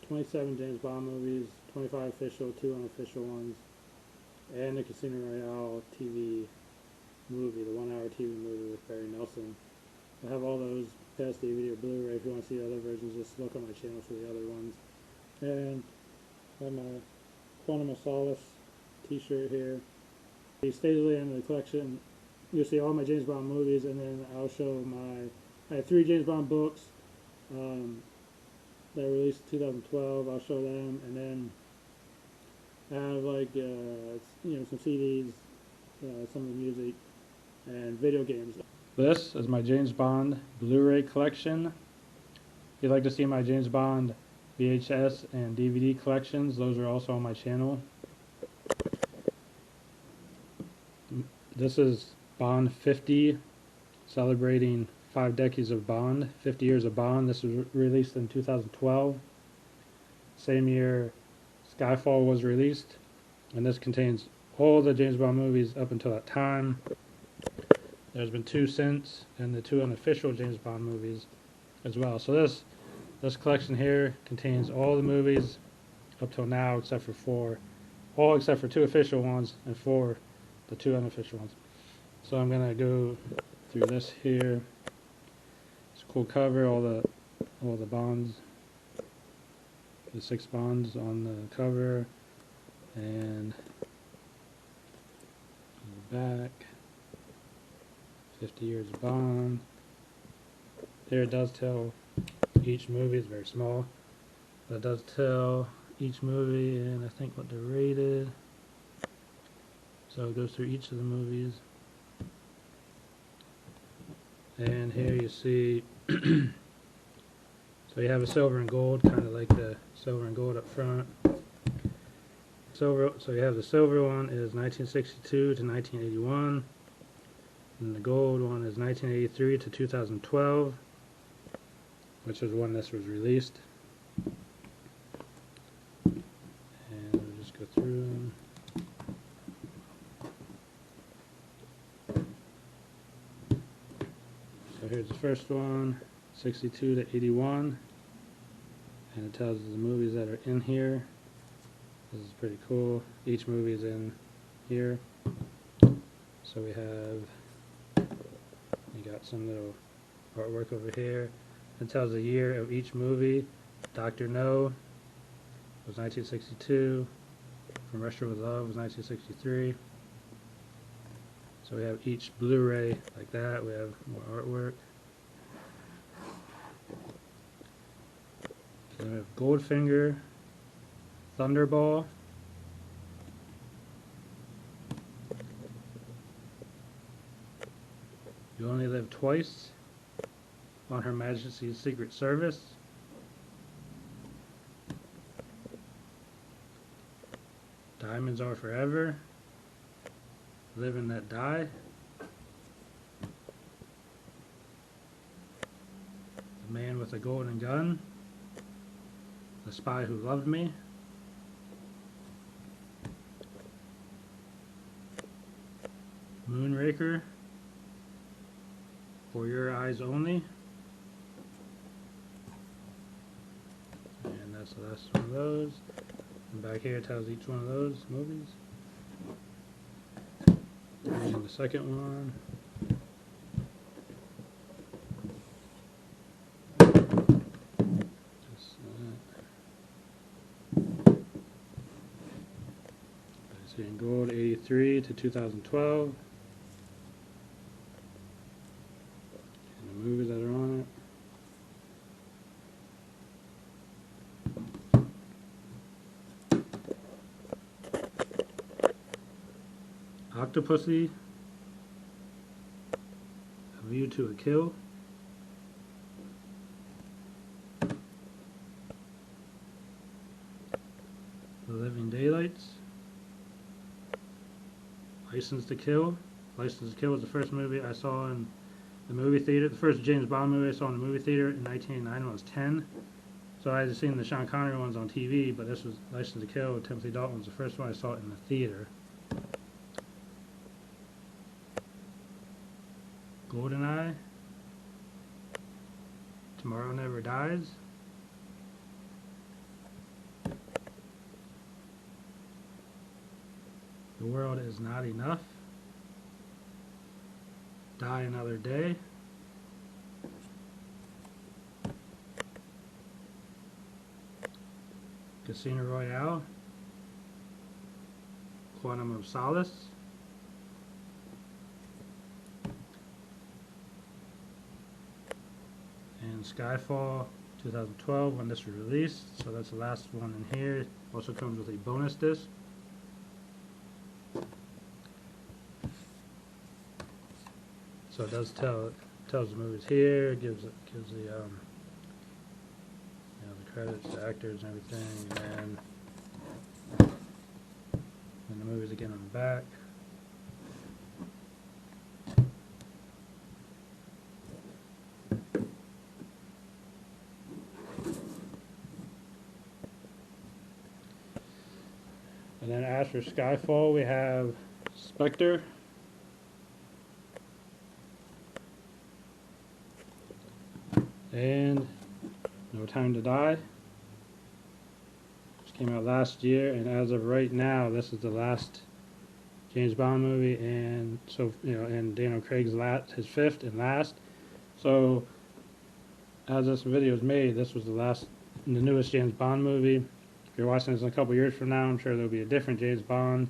27 James Bond movies, 25 official, 2 unofficial ones, and the Casino Royale TV movie, the 1-hour TV movie with Barry Nelson. I have all those past DVD or Blu-ray. If you want to see the other versions, just look on my channel for the other ones. And I have my Quantum of Solace t-shirt here. You stay to the end of the collection, you'll see all my James Bond movies, and then I'll show I have 3 James Bond books that were released in 2012. I'll show them, and then I have like some CDs, some of the music, and video games. This is my James Bond Blu-ray collection. If you'd like to see my James Bond VHS and DVD collections, those are also on my channel. This is Bond 50, celebrating 5 decades of Bond, 50 years of Bond. This was released in 2012. Same year Skyfall was released, and this contains all the James Bond movies up until that time. There's been 2 since, and the 2 unofficial James Bond movies as well. So this collection here contains all the movies up till now, except for 4, except for 2 official ones and 4 the 2 unofficial ones. So I'm gonna go through this here. It's a cool cover, all the Bonds, the 6 Bonds on the cover, and the back, 50 years of Bond. There it does tell each movie, it's very small, but it does tell each movie and I think what they're rated. So it goes through each of the movies. And here you see, so you have a silver and gold, kind of like the silver and gold up front. So you have the silver one is 1962 to 1981, and the gold one is 1983 to 2012, which is when this was released. And we'll just go through them. So here's the first one, 62 to 81, and it tells us the movies that are in here. This is pretty cool. Each movie is in here. So we got some little artwork over here. It tells the year of each movie. Dr. No was 1962. From Russia with Love was 1963. So we have each Blu-ray like that. We have more artwork. So we have Goldfinger, Thunderball, You Only Live Twice, On Her Majesty's Secret Service, Diamonds Are Forever, Live and Let Die, The Man with a Golden Gun, The Spy Who Loved Me, Moonraker, For Your Eyes Only, and that's the last one of those. And back here it tells each one of those movies. And the second one, just that. In gold, 83 to 2012. And the movies that are on it. Octopussy, A View to a Kill, The Living Daylights, License to Kill. License to Kill was the first movie I saw in the movie theater. The first James Bond movie I saw in the movie theater in 1989 when I was 10. So I had seen the Sean Connery ones on TV, but this was License to Kill with Timothy Dalton was the first one I saw in the theater. GoldenEye, Tomorrow Never Dies, The World Is Not Enough, Die Another Day, Casino Royale, Quantum of Solace, and Skyfall 2012 when this was released. So that's the last one in here. Also comes with a bonus disc. So it does tells the movies here, gives the you know, the credits, the actors and everything, and the movies again on the back. And then after Skyfall we have Spectre, and No Time to Die. Which came out last year, and as of right now, this is the last James Bond movie, and so and Daniel Craig's his fifth and last. So, as this video is made, this was the newest James Bond movie. If you're watching this in a couple years from now, I'm sure there'll be a different James Bond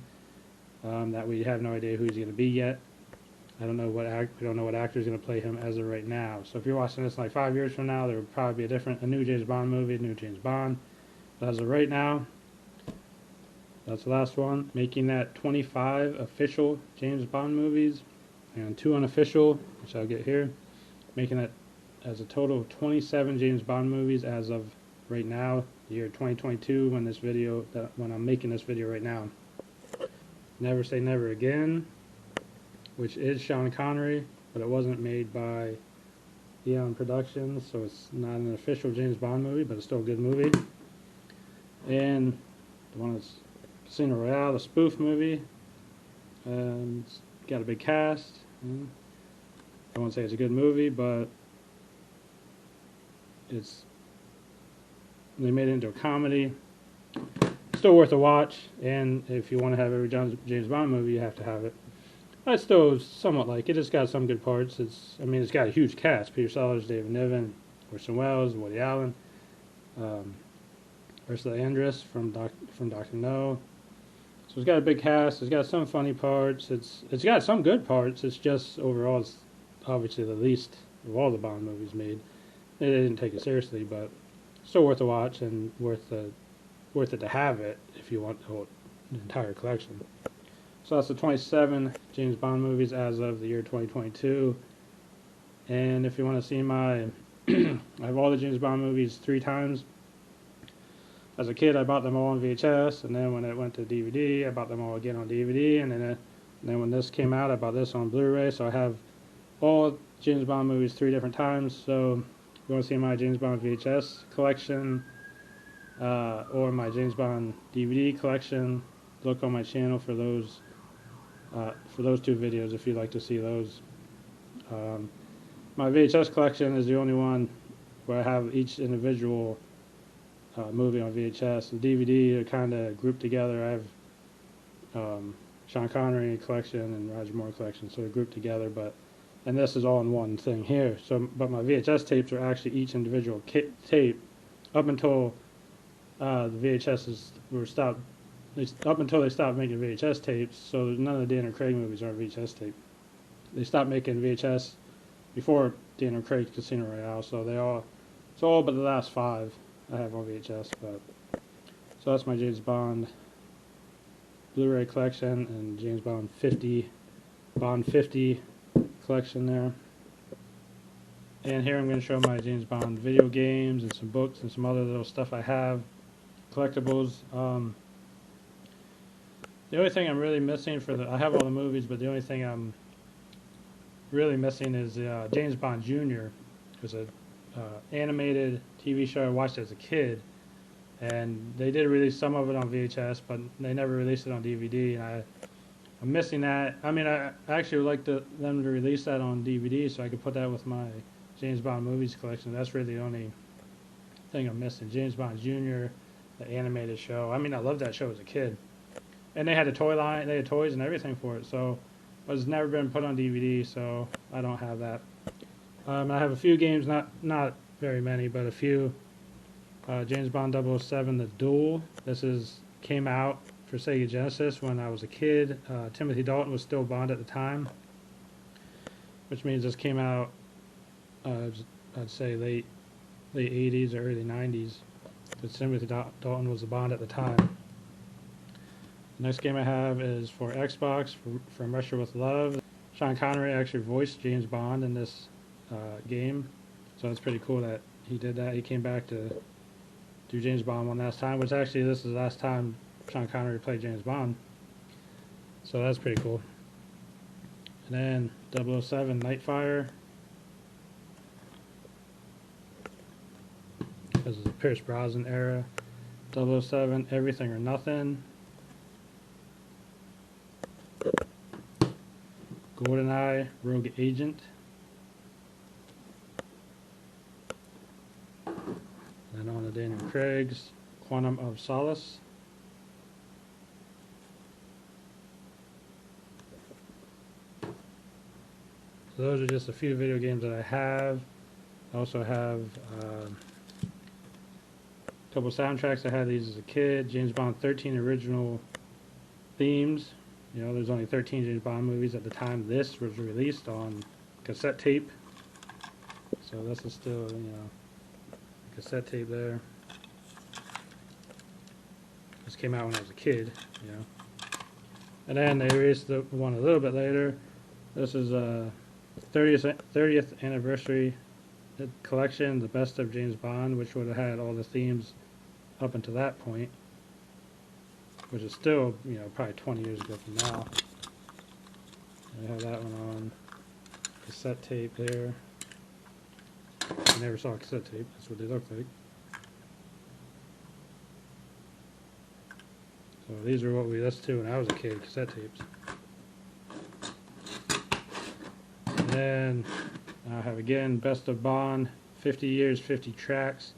that we have no idea who he's going to be yet. We don't know what actor is going to play him as of right now. So if you're watching this in like 5 years from now, there will probably be a new James Bond movie, a new James Bond. But as of right now, that's the last one. Making that 25 official James Bond movies and 2 unofficial, which I'll get here. Making that as a total of 27 James Bond movies as of right now, the year 2022, when I'm making this video right now. Never Say Never Again, which is Sean Connery, but it wasn't made by Eon Productions, so it's not an official James Bond movie, but it's still a good movie. And the one that's Casino Royale, the spoof movie. It's got a big cast. I won't say it's a good movie, but they made it into a comedy. Still worth a watch, and if you want to have every James Bond movie, you have to have it. I still somewhat like it. It's got some good parts. It's got a huge cast: Peter Sellers, David Niven, Orson Welles, Woody Allen, Ursula Andress from Doctor No. So it's got a big cast. It's got some funny parts. It's got some good parts. It's just overall, it's obviously the least of all the Bond movies made. They didn't take it seriously, but still worth a watch and worth it to have it if you want the entire collection. So that's the 27 James Bond movies as of the year 2022. And if you want to see I have all the James Bond movies 3 times. As a kid, I bought them all on VHS, and then when it went to DVD, I bought them all again on DVD, and then when this came out, I bought this on Blu-ray. So I have all James Bond movies 3 different times. So if you want to see my James Bond VHS collection or my James Bond DVD collection, look on my channel for those 2 videos if you'd like to see those. My VHS collection is the only one where I have each individual movie on VHS. And DVD are kind of grouped together. I have Sean Connery collection and Roger Moore collection, so they're grouped together. And this is all in one thing here. But my VHS tapes are actually each individual tape up until the VHSs were stopped. Up until they stopped making VHS tapes, so none of the Daniel Craig movies are VHS tape. They stopped making VHS before Daniel Craig's Casino Royale, so all but the last 5 I have on VHS. So that's my James Bond Blu-ray collection and James Bond 50 collection there. And here I'm going to show my James Bond video games and some books and some other little stuff I have, collectibles. The only thing I'm really missing I have all the movies, but the only thing I'm really missing is James Bond Jr. It was an animated TV show I watched as a kid, and they did release some of it on VHS, but they never released it on DVD, and I'm missing that. I actually would like them to release that on DVD so I could put that with my James Bond movies collection. That's really the only thing I'm missing. James Bond Jr., the animated show. I loved that show as a kid. And they had a toy line, they had toys and everything for it, so it was never been put on DVD, so I don't have that. I have a few games, not very many, but a few. James Bond 007, The Duel. Came out for Sega Genesis when I was a kid. Timothy Dalton was still Bond at the time, which means this came out, I'd say late 80s or early 90s, because Timothy Dalton was the Bond at the time. The next game I have is for Xbox, From Russia with Love. Sean Connery actually voiced James Bond in this game, so it's pretty cool that he did that. He came back to do James Bond one last time, which actually this is the last time Sean Connery played James Bond, so that's pretty cool. And then 007 Nightfire. This is the Pierce Brosnan era. 007 Everything or Nothing. GoldenEye Rogue Agent. And on to Daniel Craig's Quantum of Solace. So those are just a few video games that I have. I also have a couple soundtracks. I had these as a kid. James Bond 13 original themes. You know, there's only 13 James Bond movies at the time this was released on cassette tape. So this is still, you know, cassette tape there. This came out when I was a kid, you know. And then they released the one a little bit later. This is a 30th anniversary collection, the best of James Bond, which would have had all the themes up until that point, which is still, you know, probably 20 years ago from now. I have that one on cassette tape there. I never saw a cassette tape. That's what they look like. So these are what we listened to when I was a kid, cassette tapes. And then I have again Best of Bond, 50 years, 50 tracks.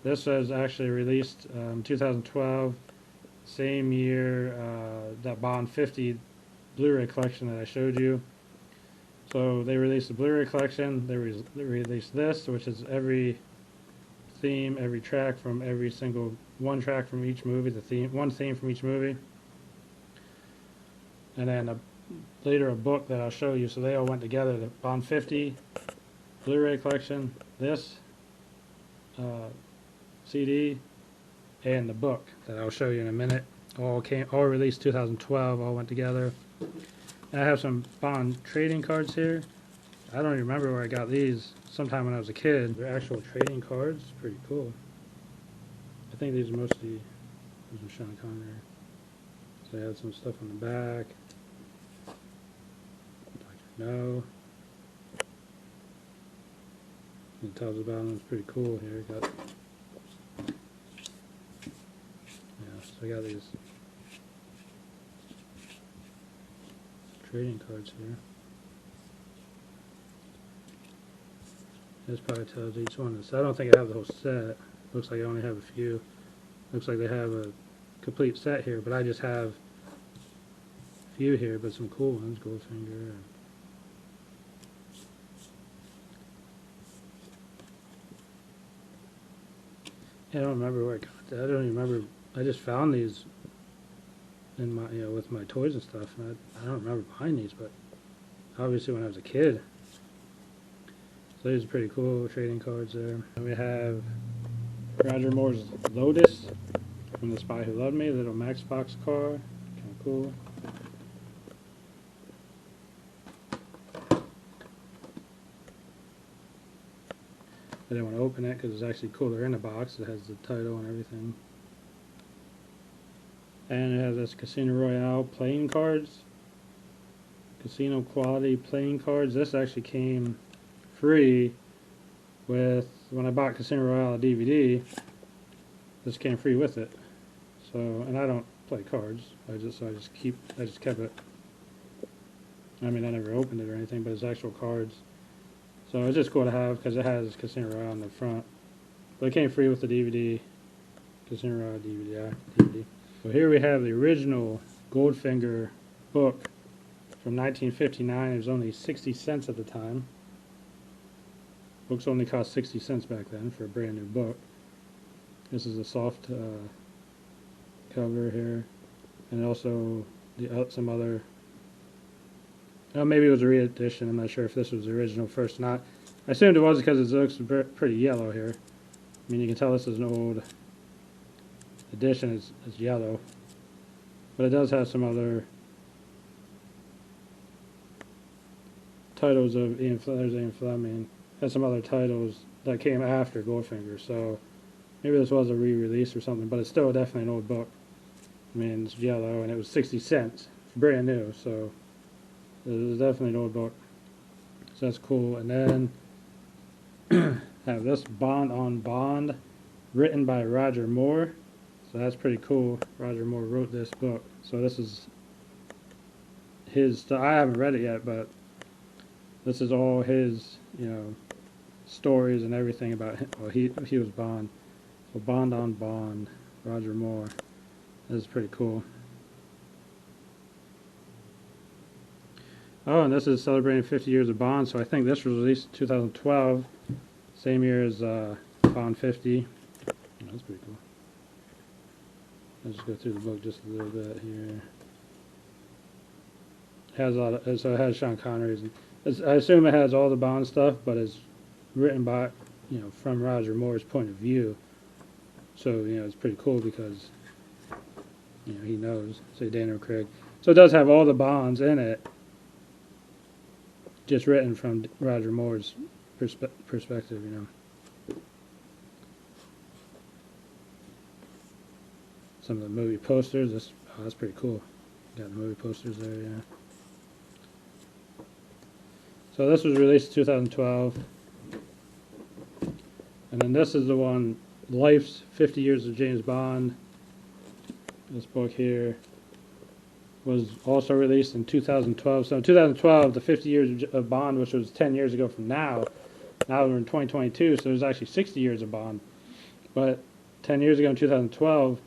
This was actually released in 2012, same year that Bond 50 Blu-ray collection that I showed you. So they released the Blu-ray collection. They released this, which is every theme, every track from every single one track from each movie, one theme from each movie, and then later a book that I'll show you. So they all went together. The Bond 50 Blu-ray collection, this CD, and the book that I'll show you in a minute. All released 2012. All went together. And I have some Bond trading cards here. I don't even remember where I got these. Sometime when I was a kid. They're actual trading cards. Pretty cool. I think these are mostly Sean Connery. So they had some stuff on the back. No. It tells about them. It's pretty cool here. So I got these trading cards here. This probably tells each one. I don't think I have the whole set. Looks like I only have a few. Looks like they have a complete set here, but I just have a few here, but some cool ones. Goldfinger. I don't remember where I got that. I don't even remember. I just found these in my, you know, with my toys and stuff, and I don't remember buying these, but obviously when I was a kid. So these are pretty cool trading cards there. And we have Roger Moore's Lotus from The Spy Who Loved Me, little Matchbox car, kind of cool. I didn't want to open it because it's actually cooler in the box. It has the title and everything. And it has this Casino Royale playing cards. Casino quality playing cards. This actually came free with, when I bought Casino Royale DVD, this came free with it. So, and I don't play cards. I just kept it. I mean, I never opened it or anything, but it's actual cards. So it's just cool to have because it has Casino Royale on the front. But it came free with the DVD. Casino Royale DVD. So here we have the original Goldfinger book from 1959. It was only 60 cents at the time. Books only cost 60 cents back then for a brand new book. This is a soft cover here, and also some other. Oh, maybe it was a re-edition. I'm not sure if this was the original first or not. I assumed it was because it looks pretty yellow here. I mean, you can tell this is an old edition. It's yellow, but it does have some other titles of there's Ian Fleming. Has some other titles that came after Goldfinger, so maybe this was a re-release or something, but it's still definitely an old book. I mean, it's yellow, and it was 60 cents. It's brand new, so it was definitely an old book. So that's cool. And then have this Bond on Bond, written by Roger Moore. So that's pretty cool. Roger Moore wrote this book. So this is his. I haven't read it yet, but this is all his, stories and everything about him. Well, he was Bond. So Bond on Bond, Roger Moore. This is pretty cool. Oh, and this is celebrating 50 years of Bond, so I think this was released in 2012, same year as Bond 50. Oh, that's pretty cool. I'll just go through the book just a little bit here. It has a lot of, so it has Sean Connery's. I assume it has all the Bond stuff, but it's written by, from Roger Moore's point of view. So, it's pretty cool because, he knows, say Daniel Craig. So it does have all the Bonds in it, just written from Roger Moore's perspective, Some of the movie posters. That's pretty cool. Got the movie posters there, yeah. So this was released in 2012. And then this is the one, Life's 50 Years of James Bond. This book here was also released in 2012. So in 2012, the 50 years of Bond, which was 10 years ago from now we're in 2022, so there's actually 60 years of Bond. But 10 years ago in 2012,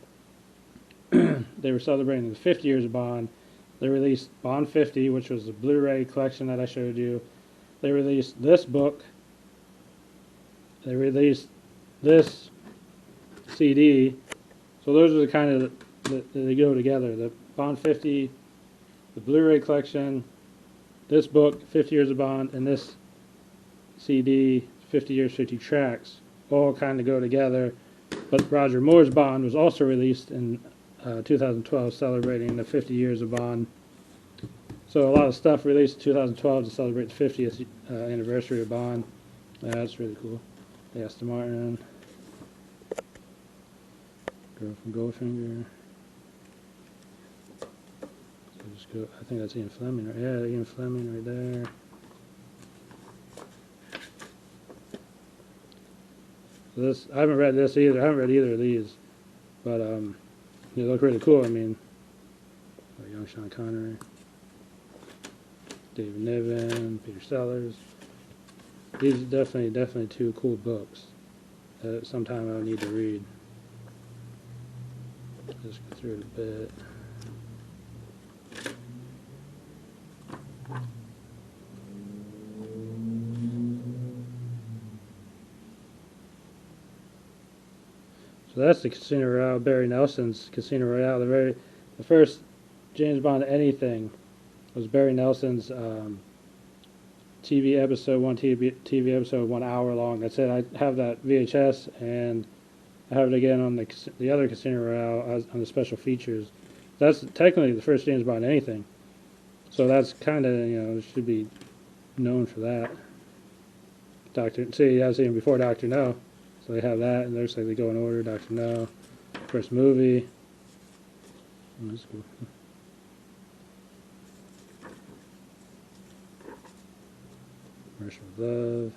they were celebrating the 50 years of Bond. They released Bond 50, which was the Blu-ray collection that I showed you. They released this book. They released this CD. So those are the kind of that they go together. The Bond 50, the Blu-ray collection, this book, 50 Years of Bond, and this CD, 50 Years, 50 Tracks, all kind of go together. But Roger Moore's Bond was also released in 2012, celebrating the 50 years of Bond. So a lot of stuff released in 2012 to celebrate the 50th anniversary of Bond. That's really cool. The Aston Martin. Girl from Goldfinger. So just go. I think that's Ian Fleming. Right? Yeah, Ian Fleming right there. So this, I haven't read this either. I haven't read either of these, but they look really cool. I mean, young Sean Connery, David Niven, Peter Sellers. These are definitely two cool books that sometime I'll need to read. Just go through it a bit. So that's the Casino Royale, Barry Nelson's Casino Royale. The first James Bond anything was Barry Nelson's TV episode, TV episode, 1 hour long. That's it. I have that VHS, and I have it again on the other Casino Royale on the special features. That's technically the first James Bond anything. So that's kind of, should be known for that. I've seen before Dr. No. So they have that, and there's like they go in order. Dr. No, first movie. Oh, that's cool. Commercial Love.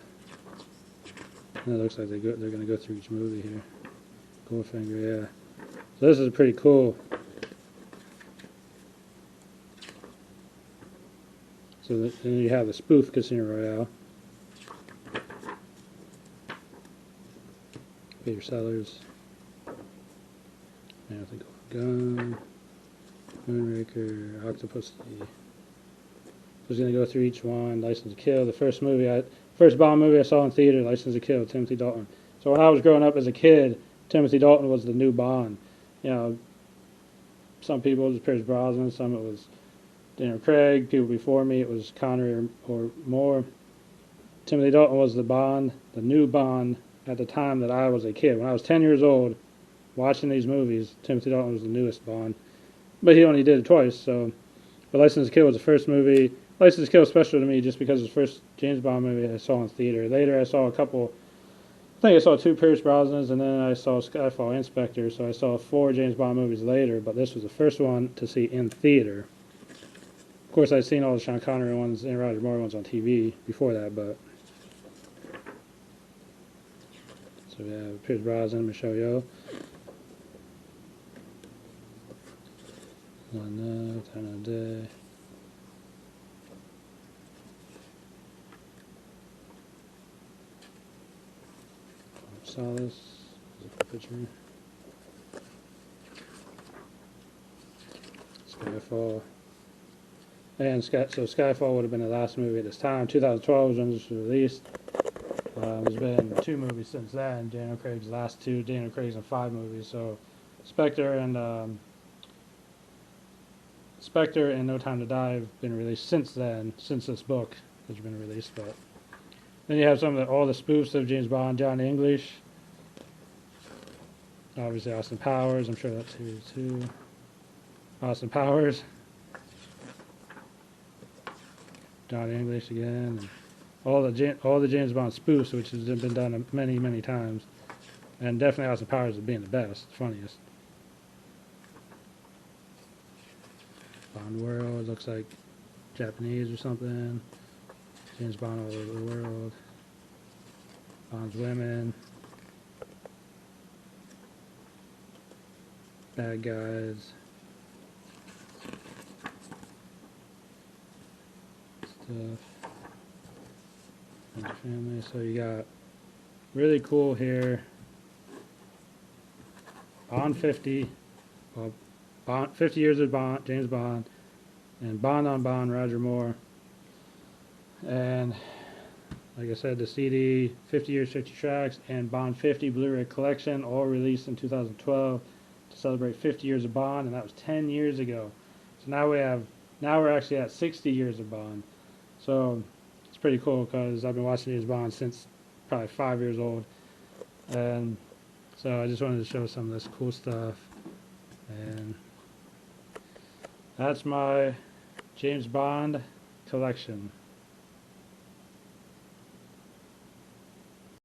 And it looks like they're going to go through each movie here. Goldfinger, yeah. So this is pretty cool. So then you have the spoof Casino Royale. Peter Sellers. And I think Gun. Moonraker, Octopussy. I was going to go through each one. License to Kill. The first Bond movie I saw in theater, License to Kill, Timothy Dalton. So when I was growing up as a kid, Timothy Dalton was the new Bond. You know, some people it was Pierce Brosnan, some it was Daniel Craig. People before me it was Connery or Moore. Timothy Dalton was the Bond, the new Bond at the time that I was a kid. When I was 10 years old, watching these movies, Timothy Dalton was the newest Bond. But he only did it twice, so. But License to Kill was the first movie. License to Kill was special to me just because it was the first James Bond movie I saw in theater. Later I saw a couple, I think I saw 2 Pierce Brosnans, and then I saw Skyfall and Spectre, so I saw 4 James Bond movies later, but this was the first one to see in theater. Of course, I'd seen all the Sean Connery ones and Roger Moore ones on TV before that, but. So we have Pierce Brosnan, Michelle Yeoh. One Night, Time of Day. Solace. Picture. Skyfall. And so Skyfall would have been the last movie at this time. 2012 was when this was released. There's been 2 movies since then. Daniel Craig's last 2. Daniel Craig's in 5 movies. So Spectre and No Time to Die have been released since then. Since this book has been released, but then you have all the spoofs of James Bond, Johnny English. Obviously Austin Powers. I'm sure that's here too. Austin Powers. Johnny English again. And all the James Bond spoofs, which has been done many, many times. And definitely Austin Powers is being the best, funniest. Bond World, looks like Japanese or something. James Bond all over the world. Bond's women. Bad guys. Stuff. And family. So you got really cool here. Bond 50. Well, Bond, 50 years of Bond, James Bond, and Bond on Bond, Roger Moore. And like I said, the CD, 50 years, 50 tracks, and Bond 50 Blu-ray collection, all released in 2012 to celebrate 50 years of Bond, and that was 10 years ago. So now we're actually at 60 years of Bond. So it's pretty cool because I've been watching James Bond since probably 5 years old, and so I just wanted to show some of this cool stuff. And that's my James Bond collection.